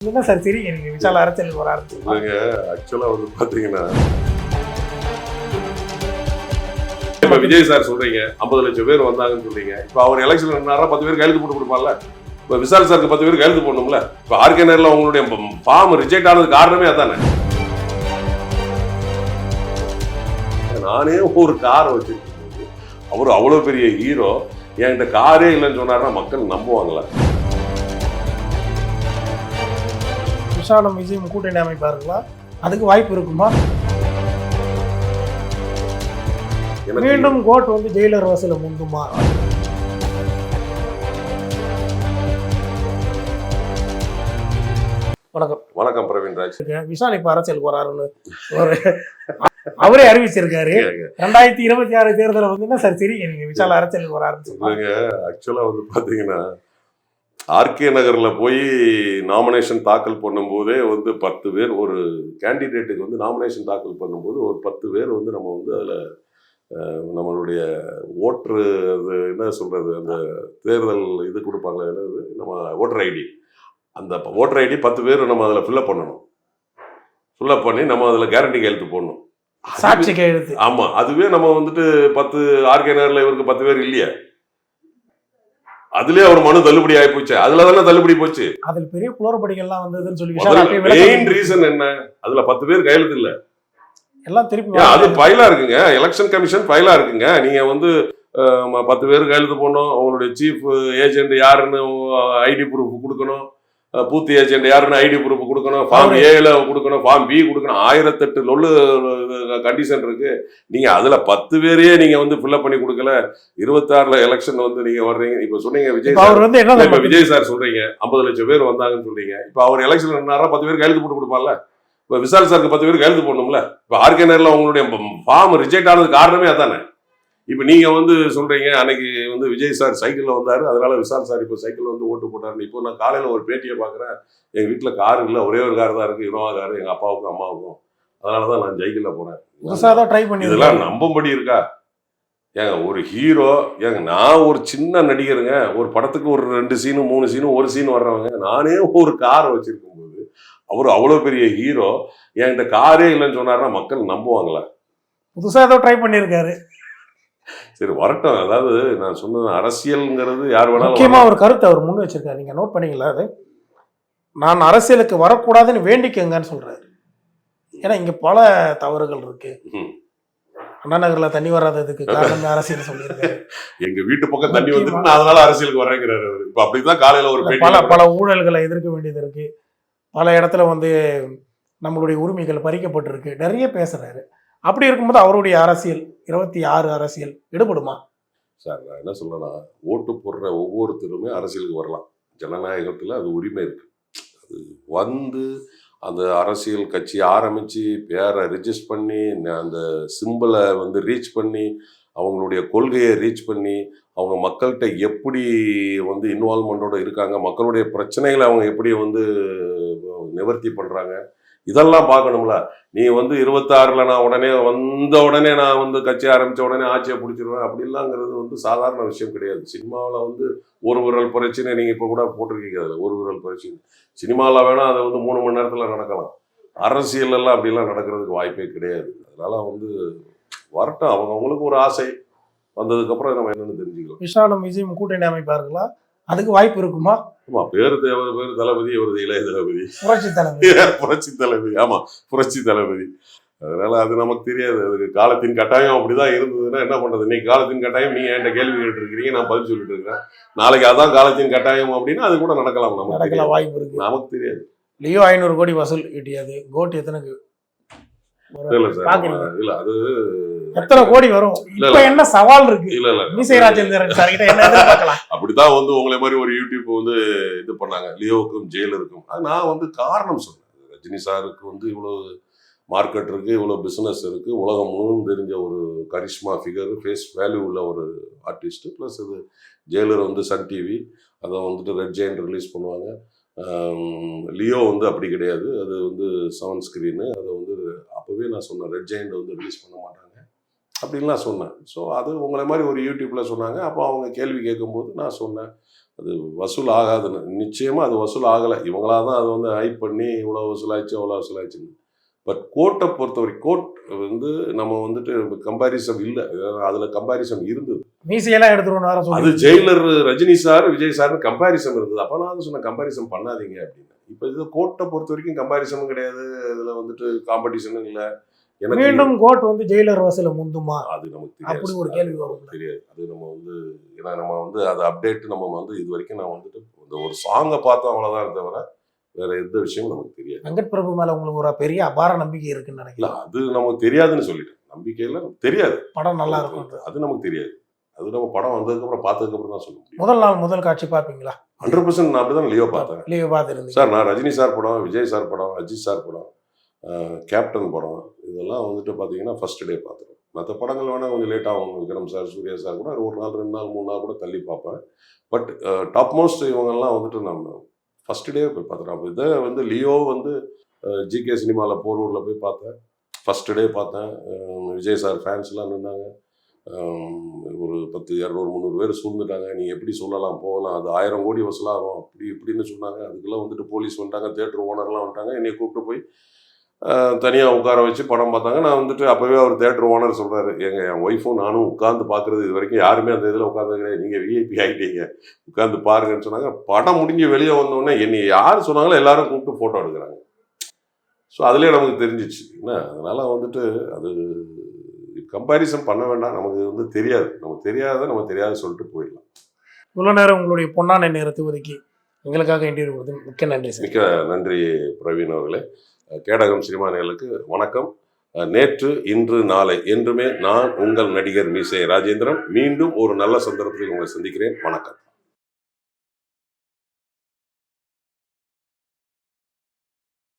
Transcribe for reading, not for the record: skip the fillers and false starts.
என்ன சார் சரி எனக்கு விஷால் அரசியலுக்கு வர இல்லைங்க, ஆக்சுவலா வந்து பாத்தீங்கன்னா இப்ப விஜய் சார் சொல்றீங்க 50 லட்சம் பேர் வந்தாங்கன்னு சொல்றீங்க. இப்ப அவர் எலெக்ஷன் நின்னாரா 10 பேர் கையெழுத்து போட்டு கொடுப்பார்ல. இப்ப விசால் சாருக்கு 10 பேர் கையெழுத்து போடணும்ல. இப்ப ஆர்கே நகர்ல உங்களுடைய ஃபார்ம் ரிஜெக்ட் ஆனது காரணமே அதானே. நானே ஒரு காரை வச்சிருக்கேன், அவரு அவ்வளவு பெரிய ஹீரோ, என்கிட்ட காரே இல்லைன்னு சொன்னாருன்னா மக்கள் நம்புவாங்களா? விஷாலும் விஜயும் கூட்டணி அமைப்பார்களா? அதுக்கு வாய்ப்பு இருக்குமா? மீண்டும் கோட் வந்து ஜெயிலர் வாசல முந்துமா? வணக்கம். வணக்கம் பிரவீன் ராஜ். விஷால் இப்ப அரசியலுக்கு வராருன்னு அவரே அறிவிச்சிருக்காரு. 2026 தேர்தலை வந்து என்ன சார் சரி எனக்கு விஷால் அரசியலுக்கு வராருன்னு சொல்லுவாங்க. ஆக்சுவலா வந்து பாத்தீங்கன்னா ஆர்கே நகர்ல போய் நாமினேஷன் தாக்கல் பண்ணும்போதே வந்து 10 பேர் ஒரு கேண்டிடேட்டுக்கு வந்து நாமினேஷன் தாக்கல் பண்ணும்போது ஒரு 10 பேர் வந்து நம்ம வந்து அதில் நம்மளுடைய ஓட்டரு, அது என்ன சொல்றது, அந்த தேர்தல் இது கொடுப்பாங்க, என்னது நம்ம ஓட்டர் ஐடி, அந்த ஓட்டர் ஐடி 10 பேர் நம்ம அதில் ஃபில்அப் பண்ணணும். ஃபில்அப் பண்ணி நம்ம அதில் கேரண்டி கையெழுத்து போடணும், சாட்சி கையெழுத்து. ஆமாம், அதுவே நம்ம வந்துட்டு 10 ஆர்கே நகரில் இவருக்கு 10 பேர் இல்லையா, அதுலயே அவர் மனு தள்ளுபடி ஆகி போச்சு. அதுல தானே தள்ளுபடி போச்சு. அதுல பெரிய குளறுபடிகள்லாம் வந்ததுன்னு சொல்லி மெயின் ரீசன் என்ன, அதுல 10 பேர் கையெழுத்து இல்ல, எல்லாம் திருப்பி அது ஃபைலா இருக்குங்க. எலெக்ஷன் கமிஷன் ஃபைலா இருக்குங்க. நீங்க வந்து 10 பேர் கையெழுத்து போடணும், அவங்களுடைய சீஃப் ஏஜென்ட் யாருன்னு ஐடி ப்ரூஃப் கொடுக்கணும், பூத் ஏஜென்ட் யாருன்னு ஐடி ப்ரூஃப் கொடுக்கணும், ஃபார்ம் ஏல கொடுக்கணும், ஃபார்ம் பி கொடுக்கணும், 1008 லொல்லு கண்டிஷன் இருக்கு. நீங்க அதுல 10 பேரையே நீங்க வந்து ஃபில்அப் பண்ணி கொடுக்கல. 26ல எலெக்ஷன் வந்து நீங்க வர்றீங்க. இப்ப சொன்னீங்க விஜய் சார், இப்ப விஜய் சார் சொல்றீங்க 50 லட்சம் பேர் வந்தாங்கன்னு சொல்றீங்க. இப்ப அவர் எலெக்ஷன் நின்னாரா 10 பேர் கையெழுத்து போட்டு கொடுப்பார்ல. இப்ப விசால் சாருக்கு 10 பேர் கையெழுத்து போடணும்ல. இப்ப ஆர்கே நகர்ல உங்களுடைய ஃபார்ம் ரிஜெக்ட் ஆனது காரணமே அதானே. இப்ப நீங்க வந்து சொல்றீங்க அன்னைக்கு வந்து விஜய் சார் சைக்கிள்ல வந்தாரு, அதனால விசால் சார் இப்போ சைக்கிள் வந்து ஓட்டு போட்டாரு. இப்போ நான் காலையில ஒரு பேட்டியை பாக்குறேன், எங்க வீட்டுல கார் இல்ல, ஒரே ஒரு கார் தான் இருக்கு, இனோவா காரு, எங்க அப்பாவுக்கும் அம்மாவுக்கும், அதனாலதான் நான் சைக்கிள்ல போனேன். இதெல்லாம் நம்பும்படி இருக்கா? ஏங்க ஒரு ஹீரோ, ஏங்க நான் ஒரு சின்ன நடிகருங்க, ஒரு படத்துக்கு ஒரு 2 சீனு 3 சீனு ஒரு சீன் வர்றவங்க, நானே ஒரு காரை வச்சிருக்கும் போது அவரு அவ்வளவு பெரிய ஹீரோ, என்கிட்ட காரே இல்லைன்னு சொன்னாருன்னா மக்கள் நம்புவாங்களா? புதுசா ஏதோ ட்ரை பண்ணிருக்காரு. சரி வரட்டும். அதாவது நான் சொன்னது அரசியல்ங்கிறது யார் வேணாலும் முக்கியமா ஒரு கருத்து அவர் முன் வச்சிருக்காரு, நீங்க நோட் பண்ணீங்களா? அது நான் அரசியலுக்கு வரக்கூடாதுன்னு வேண்டிக்கங்கன்னு சொல்றாரு. ஏன்னா இங்க பல தவறுகள் இருக்கு. அண்ணா நகர்ல தண்ணி வராததுக்கு காரணம் அரசியல் சொல்லியிருக்காரு. எங்க வீட்டு பக்கம் தண்ணி வந்து நான் அதனால அரசியலுக்கு வர்றேங்கிறாரு அவரு. இப்ப அப்படிதான் காலையில ஒரு பல ஊழல்களை எதிர்க்க வேண்டியது இருக்கு, பல இடத்துல வந்து நம்மளுடைய உரிமைகள் பறிக்கப்பட்டிருக்கு, நிறைய பேசுறாரு. அப்படி இருக்கும்போது அவருடைய அரசியல் 26 அரசியல் ஈடுபடுமா? சார் நான் என்ன சொல்லலாம், ஓட்டு போடுற ஒவ்வொருத்தருமே அரசியலுக்கு வரலாம். ஜனநாயகத்துல அது உரிமை இருக்கு. அது வந்து அந்த அரசியல் கட்சி ஆரம்பிச்சு பேரை ரிஜிஸ்டர் பண்ணி அந்த சிம்பிளை வந்து ரீச் பண்ணி அவங்களுடைய கொள்கையை ரீச் பண்ணி அவங்க மக்கள்கிட்ட எப்படி வந்து இன்வால்மெண்டோட இருக்காங்க, மக்களுடைய பிரச்சனைகளை அவங்க எப்படி வந்து நிவர்த்தி பண்றாங்க, இதெல்லாம் பார்க்கணும்ல. நீ வந்து 26ல நான் உடனே நான் வந்து கட்சி ஆரம்பிச்ச உடனே ஆட்சியை பிடிச்சிருவேன் அப்படிலாங்கிறது வந்து சாதாரண விஷயம் கிடையாது. சினிமாவில் வந்து ஒரு விரல் பிரச்சனை நீங்க இப்ப கூட போட்டிருக்கீங்க, அதில் ஒரு விரல் பிரச்சனை சினிமாவில் வேணா அதை வந்து 3 மணி நேரத்துல நடக்கலாம். அரசியல் எல்லாம் அப்படிலாம் நடக்கிறதுக்கு வாய்ப்பே கிடையாது. அதனால வந்து வரட்டும், அவங்களுக்கு ஒரு ஆசை வந்ததுக்கு அப்புறம் நம்ம என்னன்னு தெரிஞ்சுக்கலாம். விஷாலும் விஜயும் கூட்டணி அமைப்பார்களா? அதுக்கு வாய்ப்பு இருக்குமா? ஆமா, பேரு தளபதி, இவரது இளைய தளபதி, புரட்சி தளபதி. ஆமா, புரட்சி தளபதி. அதனால அது நமக்கு தெரியாது. அதுக்கு காலத்தின் கட்டாயம் அப்படிதான் இருந்ததுன்னா என்ன பண்றது. இன்னைக்கு காலத்தின் கட்டாயம், நீங்க என்கிட்ட கேள்வி கேட்டு இருக்கிறீங்க, நான் பதில் சொல்லிட்டு இருக்கிறேன். நாளைக்கு அதான் காலத்தின் கட்டாயம் அப்படின்னா அது கூட நடக்கலாம். நடக்கலாம், வாய்ப்பு இருக்கு, நமக்கு தெரியாது. லியோ 500 கோடி வசூல் ஈட்டியது, கோட் எத்தனை இல்ல அது எத்தனை கோடி வரும்? இப்ப என்ன சவால் இருக்கு? இல்ல விஜய் ராஜேந்திரன் சார் கிட்ட என்ன எதிர்பார்க்கலாம்? அப்படிதான் வந்து உங்களை மாதிரி ஒரு யூடியூப் வந்து இது பண்ணாங்க, லியோவுக்கும் ஜெயிலருக்கும். நான் வந்து காரணம் சொன்னேன், ரஜினி சாருக்கு வந்து இவ்வளவு மார்க்கெட் இருக்கு, இவ்வளவு பிசினஸ் இருக்கு, உலகம் முழுவதும் தெரிஞ்ச ஒரு கரிஷ்மா ஃபிகர், ஃபேஸ் வேல்யூ உள்ள ஒரு ஆர்டிஸ்ட். பிளஸ் இது ஜெயிலர் வந்து சன் டிவி, அதை வந்துட்டு ரெட் ஜெயண்ட் ரிலீஸ் பண்ணுவாங்க. லியோ வந்து அப்படி கிடையாது, அது வந்து 7 ஸ்கிரீனு. அதை வந்து அப்பவே நான் சொன்னேன், ரெட் ஜெயண்ட் வந்து ரிலீஸ் பண்ண மாட்டாங்க, அப்படின்லாம் சொன்னேன். ஸோ அது உங்களை மாதிரி ஒரு யூடியூப்பில் சொன்னாங்க. அப்போ அவங்க கேள்வி கேட்கும்போது நான் சொன்னேன், அது வசூல் ஆகாதுன்னு. நிச்சயமாக அது வசூல் ஆகலை. இவங்களா தான் அது வந்து ஹைப் பண்ணி இவ்வளோ வசூலாச்சு அவ்வளோ வசூலாச்சுன்னு. பட் கோர்ட்டை பொறுத்தவரைக்கும் கோர்ட் வந்து நம்ம வந்துட்டு கம்பாரிசன் இல்லை, அதில் கம்பாரிசன் இருந்தது. மீசையெல்லாம் எடுத்துருவோம் வேற அது சொல்லி ஜெயிலர் ரஜினி சார் விஜய் சார்னு கம்பாரிசன் இருந்தது. அப்போ நான் சொன்ன கம்பாரிசன் பண்ணாதீங்க அப்படின்னு. இப்போ இது கோர்ட்டை பொறுத்த வரைக்கும் கம்பாரிசனும் கிடையாது, இதில் வந்துட்டு காம்படிஷனும் இல்லை. எனக்கு மீண்டும் கோர்ட் வந்து ஜெயிலர் வசூல முந்துமா அது நமக்கு அப்படி ஒரு தெரியாது. கேள்வி வரும். தெரியாது. அது நம்ம வந்து ஏன்னா நம்ம வந்து அது அப்டேட் நம்ம வந்து இது வரைக்கும் நான் வந்துட்டு இந்த ஒரு சாங்கை பார்த்தோம் அவ்வளோதான் தவிர வேற எந்த விஷயமும் நமக்கு தெரியாது. வெங்கட் பிரபு மேல உங்களுக்கு ஒரு பெரிய அபார நம்பிக்கை இருக்குன்னு இல்லை நினைக்கிறேன். அது நமக்கு தெரியாதுன்னு சொல்லிட்டேன். நம்பிக்கையில் நமக்கு தெரியாது, படம் நல்லா இருக்கும். அது நமக்கு தெரியாது. அது நம்ம படம் வந்ததுக்கப்புறம் பார்த்ததுக்கப்புறம் தான் சொல்ல முடியும். முதல் நாள் முதல் காட்சி பார்ப்பீங்களா? 100% நான் அப்படி தான் லியோ பார்த்தேன். லீவ் பார்த்துருந்தீங்க சார் நான் ரஜினி சார் படம், விஜய் சார் படம், அஜித் சார் படம், கேப்டன் படம் இதெல்லாம் வந்துட்டு பார்த்தீங்கன்னா ஃபர்ஸ்ட் டே பார்த்துருவேன். மற்ற படங்கள் வேணால் கொஞ்சம் லேட் ஆகும். விக்ரம் சார், சூர்யா சார் கூட ஒரு நாள் 2 நாள் 3 நாள் கூட தள்ளி பார்ப்பேன். பட் டாப் மோஸ்ட் இவங்கெல்லாம் வந்துட்டு நம்ம ஃபர்ஸ்ட் டே போய் பார்த்துறேன். அப்போ இதை வந்து லியோ வந்து ஜிகே சினிமாவில் போரூரில் போய் பார்த்தேன். ஃபர்ஸ்ட் டே பார்த்தேன். விஜய் சார் ஃபேன்ஸ்லாம் நின்னாங்க. ஒரு 10, 200, 300 பேர் சூழ்ந்துட்டாங்க. நீ எப்படி சொல்லலாம் போகலாம், அது 1000 கோடி வசூலாகும் அப்படி இப்படின்னு சொன்னாங்க. அதுக்கெல்லாம் வந்துட்டு போலீஸ் வந்துட்டாங்க, தேட்டர் ஓனர்லாம் வந்துட்டாங்க. என்னை கூப்பிட்டு போய் தனியாக உட்கார வச்சு படம் பார்த்தாங்க. நான் வந்துட்டு அப்போவே அவர் தேட்டர் ஓனர் சொல்கிறாரு, என் ஒய்ஃபும் நானும் உட்காந்து பார்க்குறது இது வரைக்கும் யாருமே அந்த இதில் உட்காந்து கிடையாது, நீங்கள் விஐபி ஆகிட்டீங்க உட்காந்து பாருங்கன்னு சொன்னாங்க. படம் முடிஞ்சு வெளியே வந்தோடனே என்னை யார் சொன்னாங்களோ எல்லாரும் கூப்பிட்டு ஃபோட்டோ எடுக்கிறாங்க. ஸோ அதுலேயே நமக்கு தெரிஞ்சிச்சு என்ன. அதனால் வந்துட்டு அது கம்பேரிசன் பண்ண வேண்டாம். நமக்கு வந்து தெரியாது, நமக்கு தெரியாத நம்ம தெரியாத சொல்லிட்டு போயிடலாம். இவ்வளோ நேரம் உங்களுடைய பொன்னான நேரத்தை ஒதுக்கி எங்களுக்காக இன்டர்வியூ கொடுத்து மிக்க நன்றி சார். மிக்க நன்றி பிரவீன் அவர்களே. கேடகம் சினிமா நேயர்களுக்கு வணக்கம். நேற்று, இன்று, நாளை என்றுமே நான் உங்கள் நடிகர் மீசை ராஜேந்திரன். மீண்டும் ஒரு நல்ல சந்தர்ப்பத்தில் உங்களை சந்திக்கிறேன். வணக்கம்.